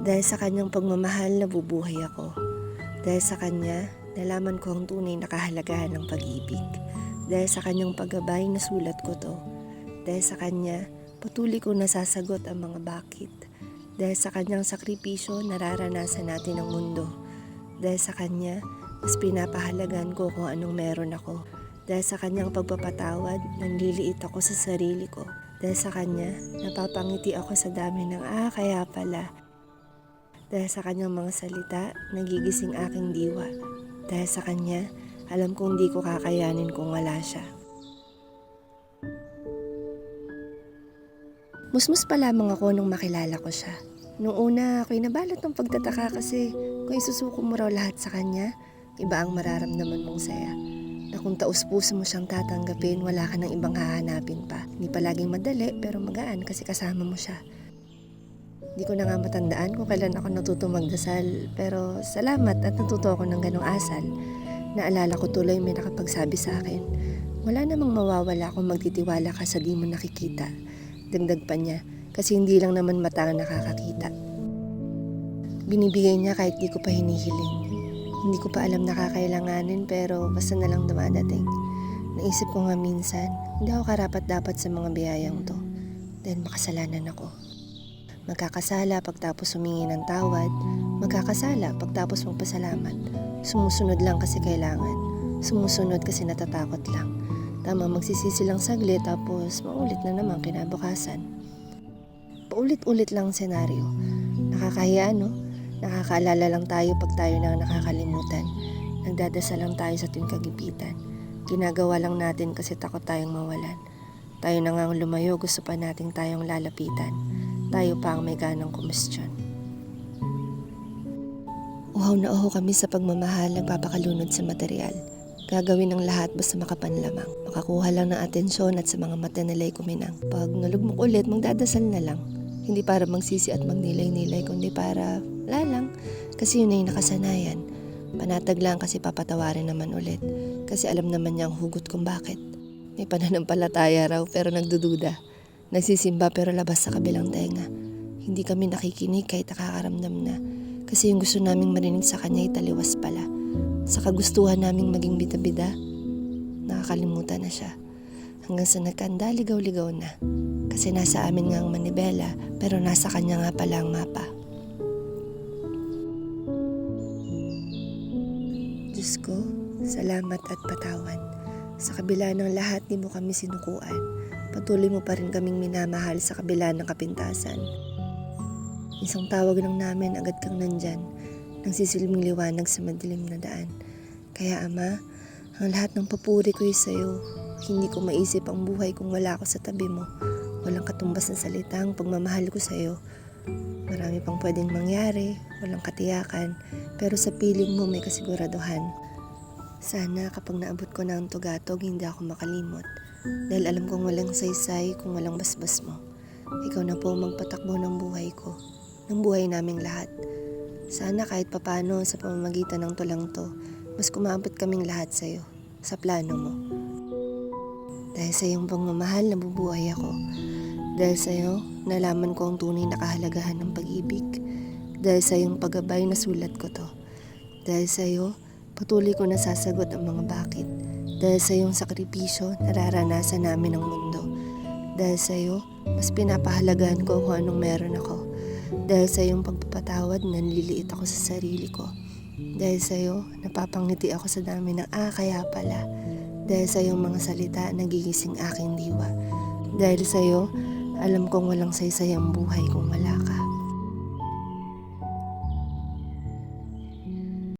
Dahil sa kanyang pagmamahal, nabubuhay ako. Dahil sa kanya, nalaman ko ang tunay na kahalagahan ng pag-ibig. Dahil sa kanyang paggabay, nasulat ko to. Dahil sa kanya, patuloy kong nasasagot ang mga bakit. Dahil sa kanyang sakripisyo, nararanasan natin ang mundo. Dahil sa kanya, mas pinapahalagan ko kung anong meron ako. Dahil sa kanyang pagpapatawad, nanliliit ako sa sarili ko. Dahil sa kanya, napapangiti ako sa dami ng kaya pala. Dahil sa kanyang mga salita, nagigising aking diwa. Dahil sa kanya, alam kong di ko kakayanin kung wala siya. Musmus pa lamang ako nung makilala ko siya. Noong una, ako'y nabalot ng pagtataka kasi kung isusuko mo raw lahat sa kanya, iba ang mararamdaman mong saya. Na kung taus-puso mo siyang tatanggapin, wala ka ng ibang hahanapin pa. Hindi palaging madali pero magaan kasi kasama mo siya. Hindi ko na nga matandaan kung kailan ako natutong magdasal, pero salamat at natuto ako ng ganong asal. Naalala ko tuloy may nakapagsabi sa akin, wala namang mawawala kung magtitiwala ka sa di mo nakikita. Dagdag pa niya, kasi hindi lang naman mata ang nakakakita. Binibigay niya kahit di ko pa hinihiling. Hindi ko pa alam na kakailanganin pero basta na lang dumadating. Naisip ko nga minsan, hindi ako karapat-dapat sa mga biyayang to. Dahil makasalanan ako. Magkakasala pagtapos humingi ng tawad, magkakasala pagtapos magpasalamat. Sumusunod lang kasi kailangan, sumusunod kasi natatakot lang. Tama, magsisisi lang saglit tapos maulit na naman kinabukasan. Paulit-ulit lang senaryo. Nakakahiya, no? Nakakaalala lang tayo pag tayo na nakakalimutan. Nagdadasal lang tayo sa tuwing kagipitan. Ginagawa lang natin kasi takot tayong mawalan. Tayo na nga lumayo, gusto pa nating tayong lalapitan. Tayo pa ang may ganang kumestyon. Uhaw na uhaw kami sa pagmamahal, nagpapakalunod sa material. Gagawin ang lahat basta makapanlamang. Makakuha lang ng atensyon at sa mga mata nila'y kuminang. Pag nalugmok ulit, magdadasal na lang. Hindi para magsisi at magnilay-nilay, kundi para wala lang. Kasi yun ay nakasanayan. Panatag lang kasi papatawarin naman ulit. Kasi alam naman niya ang hugot kung bakit. May pananampalataya raw pero nagdududa. Nagsisimba pero labas sa kabilang tenga. Hindi kami nakikinig kahit nakakaramdam na. Kasi yung gusto naming marinig sa kanya ay taliwas pala. Sa kagustuhan naming maging bida-bida, nakakalimutan na siya. Hanggang sa nagkanda, ligaw-ligaw na. Kasi nasa amin nga ang manibela, pero nasa kanya nga pala ang mapa. Diyos ko, salamat at patawan. Sa kabila ng lahat, di mo kami sinukuan. Patuloy mo pa rin kaming minamahal sa kabila ng kapintasan. Isang tawag lang namin, agad kang nandyan. Nang sisilming liwanag sa madilim na daan. Kaya Ama, ang lahat ng papuri ko'y sa'yo. Hindi ko maisip ang buhay kung wala ako sa tabi mo. Walang katumbas na salitang pagmamahal ko sa'yo. Marami pang pwedeng mangyari, walang katiyakan, pero sa piling mo may kasiguraduhan. Sana kapag naabot ko na ang tugatog, hindi ako makalimot. Dahil alam kong walang saysay kung walang basbas mo. Ikaw na po magpatakbo ng buhay ko, ng buhay naming lahat. Sana kahit papano sa pamamagitan ng tulang to, mas kumabot kaming lahat sa'yo, sa plano mo. Dahil sa iyong pagmamahal, nabubuhay ako. Dahil sa iyo, nalaman ko ang tunay na kahalagahan ng pag-ibig. Dahil sa iyong paggabay, nasulat ko to. Dahil sa iyo, patuloy ko nasasagot ang mga bakit. Dahil sa iyong sakripisyo, nararanasan namin ang mundo. Dahil sa iyo, mas pinapahalagahan ko kung anong meron ako. Dahil sa iyong pagpapatawad, nanliliit ako sa sarili ko. Dahil sa iyo, napapangiti ako sa dami ng kaya pala. Dahil sa iyong mga salita, nagigising aking diwa. Dahil sa iyo, alam kong walang saysay ang buhay kung wala ka.